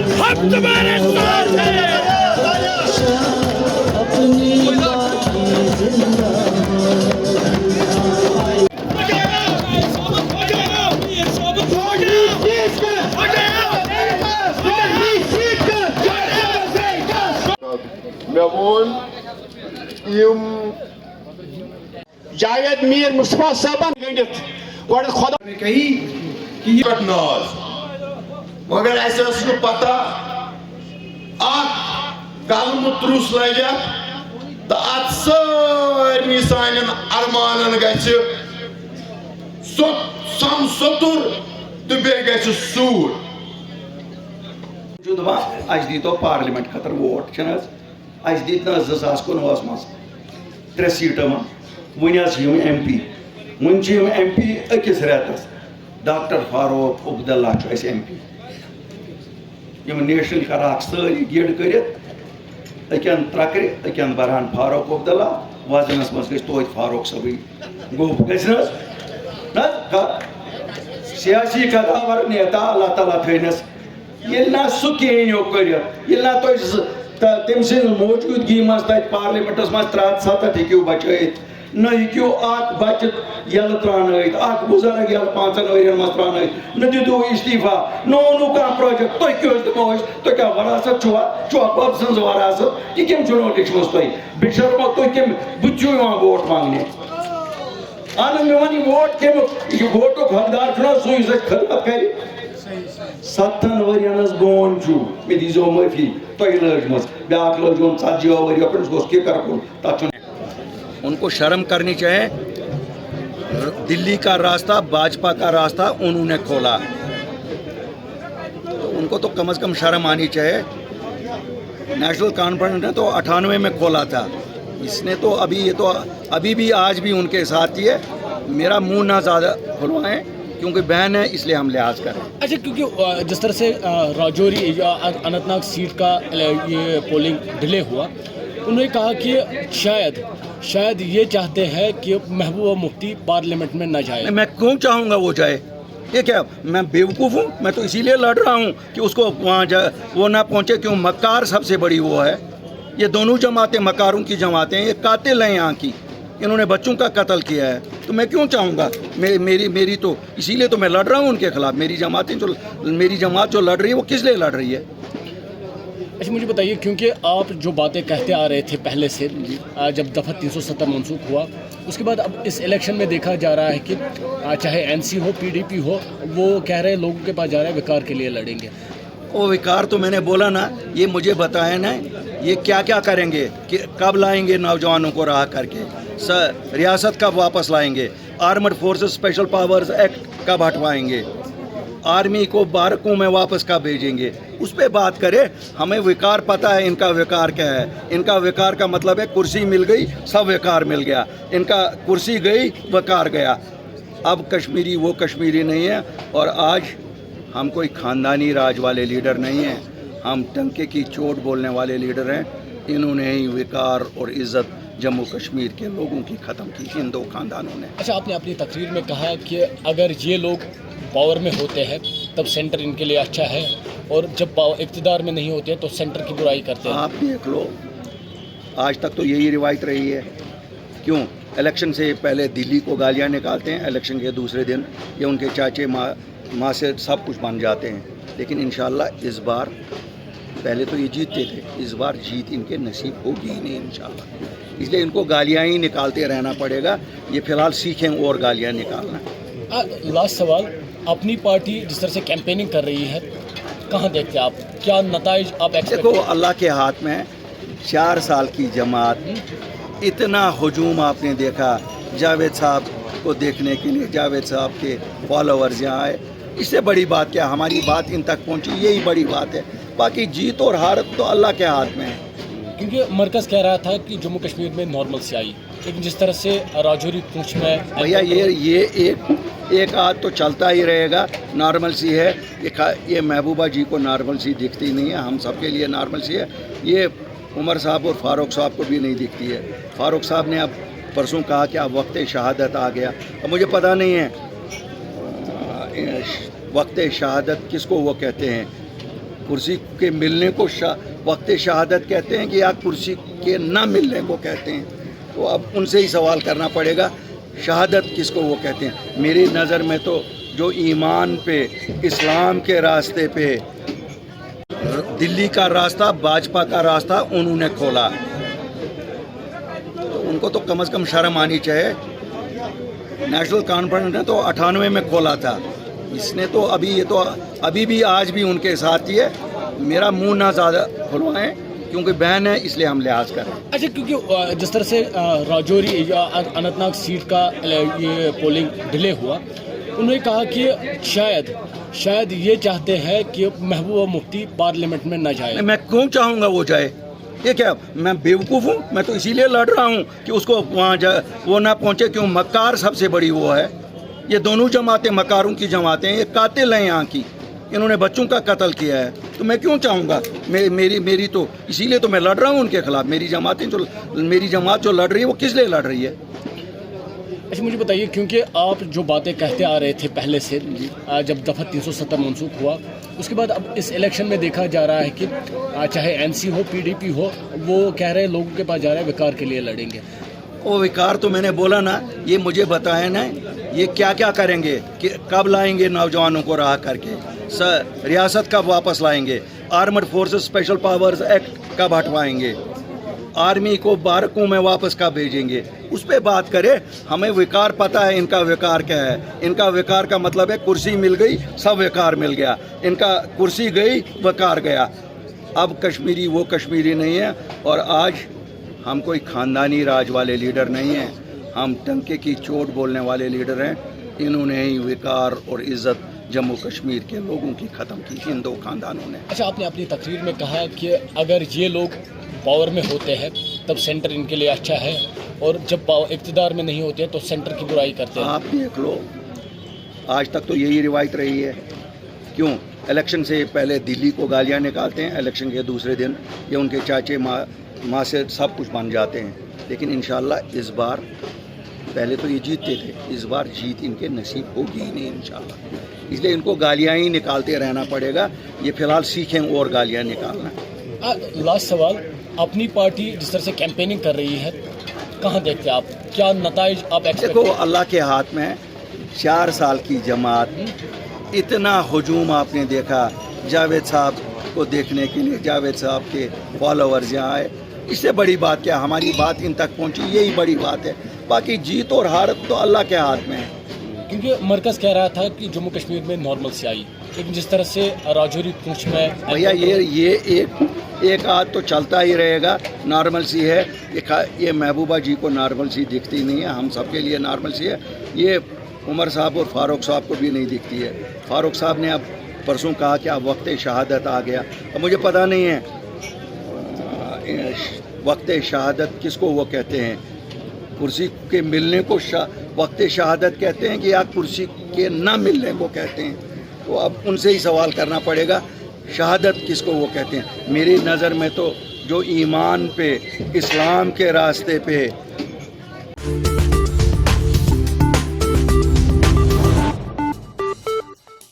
हम तुम्हारे साथ हैं। जावेद मीर मुस्तफा साहबन गंडित गड खुदा ने कही कि ये नाज मगर ऐसे उसको पता कलम त्रुस लगे तो अत सारे सान अरमान सम सतुर तो बे सूर अस दीतो पार्लियामेंट खतर वोट अस दीत 2019 मज 3 सीटें one M one MP M पी अकिस रेतस डॉक्टर फारूक अब्दुल्ला एम पी नेशनल कराक सारी गिड कर अकन त्रक्र अकन बरहान फारूक अब्दुल्ला वजनस मज गो फारूक सबी गो ग सियासी कदावर नेता अल्लाह ताला थनस ना सह कहो कर ना तम मौजूदगी मज तक पार्लियामेंटस मज 3-7 हूँ बचित न हूँ बच यल त्रान बुजुर्ग यल 5 वन मज त्रान न दितु इस्तीफा न वोनू कह प्रोजेक्ट तुम क्यों दिमो तुम क्या वरासत छुआ बब सज वरासत यह कम लिखम तुम बेशर्मो तुम कम बुझो वोट मांगने मे वन वोट कम वोटुक हकदार सह खदमत कर 7 वरियन बोन मे दीजो माफी तुम लजम ब्या लजम 40 वरियो पे गोस किकर कुन तथ उनको शर्म करनी चाहिए। दिल्ली का रास्ता भाजपा का रास्ता उन्होंने खोला तो उनको तो कम से कम शर्म आनी चाहिए। नेशनल कॉन्फ्रेंस ने तो 98 में खोला था, इसने तो अभी भी आज भी उनके साथ ही है। मेरा मुंह ना ज़्यादा खुलवाएं क्योंकि बहन है इसलिए हम लिहाज करें। अच्छा, क्योंकि जिस तरह से राजौरी अनंतनाग सीट का ये पोलिंग डिले हुआ, उन्होंने कहा कि शायद ये चाहते हैं कि महबूबा मुफ्ती पार्लियामेंट में न जाए। मैं क्यों चाहूँगा वो जाए? ये क्या मैं बेवकूफ़ हूँ? मैं तो इसीलिए लड़ रहा हूँ कि उसको वहाँ वो ना पहुँचे। क्यों? मक्कार सबसे बड़ी वो है। ये दोनों जमातें मकारों की जमातें, ये कातिल हैं यहाँ की। इन्होंने बच्चों का कत्ल किया है, तो मैं क्यों चाहूँगा? मेरी तो इसीलिए तो मैं लड़ रहा हूँ उनके खिलाफ। मेरी जमात जो लड़ रही है वो किस लिए लड़ रही है? अच्छा, मुझे बताइए, क्योंकि आप जो बातें कहते आ रहे थे पहले से, जब दफ़ा 370 मनसूख हुआ उसके बाद अब इस इलेक्शन में देखा जा रहा है कि चाहे एनसी हो पीडीपी हो, वो कह रहे हैं लोगों के पास जा रहे हैं विकार के लिए लड़ेंगे। वो विकार तो मैंने बोला ना, ये मुझे बताया ना ये क्या क्या करेंगे, कि कब लाएंगे नौजवानों को राह करके, रियासत कब वापस लाएंगे, armed forces special powers act कब हटवाएंगे, आर्मी को बारकों में वापस कब भेजेंगे, उस पर बात करें। हमें विकार पता है इनका विकार क्या है। इनका विकार का मतलब है कुर्सी मिल गई सब विकार मिल गया, इनका कुर्सी गई विकार गया। अब कश्मीरी वो कश्मीरी नहीं है, और आज हम कोई ख़ानदानी राज वाले लीडर नहीं हैं, हम टंके की चोट बोलने वाले लीडर हैं। इन्होंने ही विकार और इज़्ज़त जम्मू कश्मीर के लोगों की ख़त्म की, इन 2 ख़ानदानों ने। अच्छा, आपने अपनी तकरीर में कहा कि अगर ये लोग पावर में होते हैं तब सेंटर इनके लिए अच्छा है, और जब इक़्तिदार में नहीं होते हैं तो सेंटर की बुराई करते हैं। आप देख लो, आज तक तो यही रिवायत रही है। क्यों? इलेक्शन से पहले दिल्ली को गालियाँ निकालते हैं, इलेक्शन के दूसरे दिन ये उनके चाचे माँ से सब कुछ बन जाते हैं। लेकिन इंशाल्लाह इस बार, पहले तो ये जीतते थे, इस बार जीत इनके नसीब होगी ही नहीं इंशाल्लाह। इसलिए इनको गालियाँ ही निकालते रहना पड़ेगा। ये फ़िलहाल सीखें और गालियाँ निकालना। लास्ट सवाल, अपनी पार्टी जिस तरह से कैंपेनिंग कर रही है, कहाँ देखते हैं आप, क्या नताइज आप देखो, अल्लाह के हाथ में 4 साल की जमात, इतना हजूम आपने देखा जावेद साहब को देखने के लिए, जावेद साहब के फॉलोअर्स यहाँ आए, इससे बड़ी बात क्या? हमारी बात इन तक पहुँची, यही बड़ी बात है। बाकी जीत और हारत तो अल्लाह के हाथ में है। क्योंकि मरकज़ कह रहा था कि जम्मू कश्मीर में नॉर्मल से आई, लेकिन जिस तरह से राजौरी पूंछ में भैया ये एक आध तो चलता ही रहेगा। नॉर्मल सी है ये महबूबा जी को नॉर्मल सी दिखती नहीं है, हम सब के लिए नॉर्मल सी है। ये उमर साहब और फारूक साहब को भी नहीं दिखती है। फारूक साहब ने अब परसों कहा कि अब वक्त शहादत आ गया। अब मुझे पता नहीं है वक्त शहादत किसको वो कहते हैं। کرسی کے ملنے کو وقت شہادت کہتے ہیں کہ یا کرسی کے نہ ملنے کو کہتے ہیں؟ تو اب ان سے ہی سوال کرنا پڑے گا شہادت کس کو وہ کہتے ہیں۔ میری نظر میں تو جو ایمان پہ، اسلام کے راستے پہ دلی کا راستہ، بھاجپا کا راستہ انہوں نے کھولا، تو ان کو تو کم از کم شرم آنی چاہیے۔ نیشنل کانفرنس نے تو 98 میں کھولا تھا، اس نے تو ابھی بھی آج بھی ان کے ساتھ ہی ہے۔ میرا منہ نہ زیادہ کھلوائیں کیونکہ بہن ہے، اس لیے ہم لحاظ کریں۔ اچھا، کیونکہ جس طرح سے راجوری یا اننت ناگ سیٹ کا یہ پولنگ ڈیلے ہوا، انہوں نے کہا کہ شاید یہ چاہتے ہیں کہ محبوبہ مفتی پارلیمنٹ میں نہ جائے۔ میں کیوں چاہوں گا وہ جائے؟ یہ کیا میں بیوقوف ہوں؟ میں تو اسی لیے لڑ رہا ہوں کہ اس کو وہاں وہ نہ پہنچے، کیوں؟ مکار سب سے بڑی وہ ہے۔ یہ دونوں جماعتیں مکاروں کی جماعتیں ہیں، یہ قاتل ہیں یہاں کی، انہوں نے بچوں کا قتل کیا ہے، تو میں کیوں چاہوں گا؟ میری تو اسی لیے تو میں لڑ رہا ہوں ان کے خلاف۔ میری جماعت جو لڑ رہی ہے وہ کس لیے لڑ رہی ہے؟ اچھا، مجھے بتائیے، کیونکہ آپ جو باتیں کہتے آ رہے تھے پہلے سے، جب دفعہ 370 منسوخ ہوا، اس کے بعد اب اس الیکشن میں دیکھا جا رہا ہے کہ چاہے NC ہو، PDP ہو، وہ کہہ رہے ہیں لوگوں کے پاس جا رہے ہیں وقار کے لیے لڑیں گے۔ وہ وقار تو میں نے بولا نا، یہ مجھے بتائیں نا یہ کیا کریں گے، کہ کب لائیں گے نوجوانوں کو رہا کر کے، ریاست کب واپس لائیں گے، armed forces special powers act کب ہٹوائیں گے، آرمی کو بارکوں میں واپس کب بھیجیں گے، اس پہ بات کرے۔ ہمیں وقار پتہ ہے ان کا وقار کیا ہے۔ ان کا وقار کا مطلب ہے کرسی مل گئی سب وقار مل گیا، ان کا کرسی گئی وقار گیا۔ اب کشمیری وہ کشمیری نہیں ہے، اور آج ہم کوئی خاندانی راج والے لیڈر نہیں ہیں، ہم ٹنکے کی چوٹ بولنے والے لیڈر ہیں۔ انہوں نے ہی وقار اور عزت جموں کشمیر کے لوگوں کی ختم کی، ان دو خاندانوں نے۔ اچھا، آپ نے اپنی تقریر میں کہا کہ اگر یہ لوگ پاور میں ہوتے ہیں تب سینٹر ان کے لیے اچھا ہے، اور جب اقتدار میں نہیں ہوتے ہیں تو سینٹر کی برائی کرتے ہیں۔ آپ دیکھ لو، آج تک تو یہی روایت رہی ہے۔ کیوں الیکشن سے پہلے دلی کو گالیاں نکالتے ہیں، الیکشن کے دوسرے دن یہ ان کے چاچے ماں سے سب کچھ بن جاتے ہیں۔ لیکن انشاءاللہ اس بار، پہلے تو یہ جیتتے تھے، اس بار جیت ان کے نصیب ہوگی ہی نہیں انشاءاللہ، اس لیے ان کو گالیاں ہی نکالتے رہنا پڑے گا۔ یہ فی الحال سیکھیں اور گالیاں نکالنا۔ لاسٹ سوال، اپنی پارٹی جس طرح سے کیمپیننگ کر رہی ہے، کہاں دیکھتے ہیں آپ؟ کیا نتائج آپ دیکھو، اللہ کے ہاتھ میں 4 سال کی جماعت، اتنا ہجوم آپ نے دیکھا جاوید صاحب کو دیکھنے کے لیے، جاوید صاحب کے فالوورز یہاں آئے، اس سے بڑی بات کیا؟ ہماری بات ان تک پہنچی، یہی بڑی بات ہے۔ باقی جیت اور ہار تو اللہ کے ہاتھ میں ہے۔ کیونکہ مرکز کہہ رہا تھا کہ جموں کشمیر میں نارمل سی آئی، لیکن جس طرح سے راجوری پونچھ میں بھیا یہ ایک آدھ تو چلتا ہی رہے گا، نارمل سی ہے۔ یہ محبوبہ جی کو نارمل سی دکھتی نہیں ہے، ہم سب کے لیے نارمل سی ہے۔ یہ عمر صاحب اور فاروق صاحب کو بھی نہیں دکھتی ہے۔ فاروق صاحب نے اب پرسوں کہا کہ اب وقت شہادت آ گیا، اب مجھے پتہ نہیں ہے وقت شہادت کس کو وہ کہتے ہیں۔ کرسی کے ملنے کو وقت شہادت کہتے ہیں کہ یا کرسی کے نہ ملنے کو کہتے ہیں؟ تو اب ان سے ہی سوال کرنا پڑے گا شہادت کس کو وہ کہتے ہیں۔ میری نظر میں تو جو ایمان پہ، اسلام کے راستے پہ